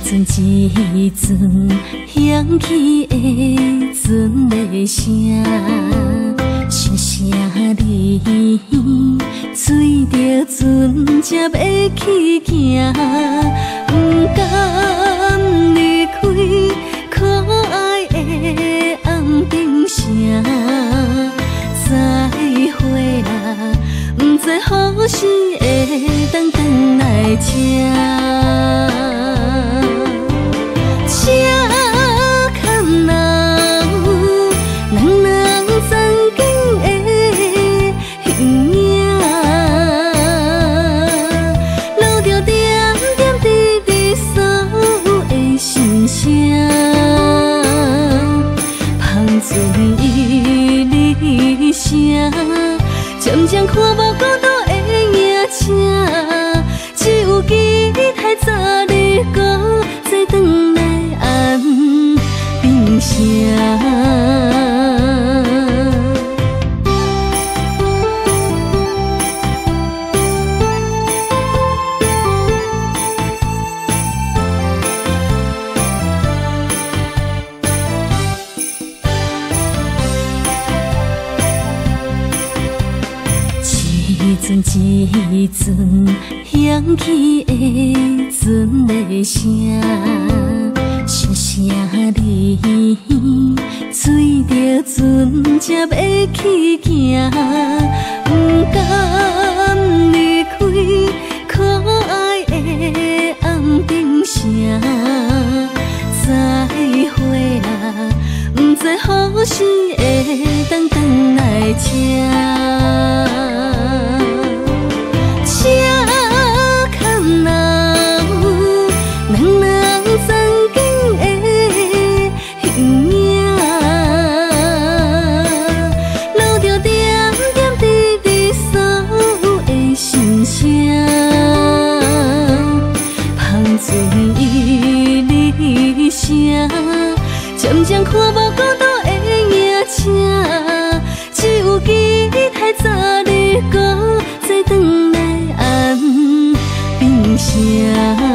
阵一阵响起的船的声，小声你随着船才要去行，不敢离开可爱的红灯城。再会啦，不知何时会当转来听。车看人，人人曾经的形影，留着点点滴滴所有的心声。芳船伊离声，渐渐看无孤独的影车，只有期待早日搁再转来安平城。一阵响起的船的声，小声你随着船才要去行，不敢离开可爱的红灯城。再会啦，不知何时会当转来听。车看人，人人曾经的形影，留着点点滴滴所有的心声。芳船伊离声，渐渐看无孤独的影车，只有期待早日搁再转来安平城。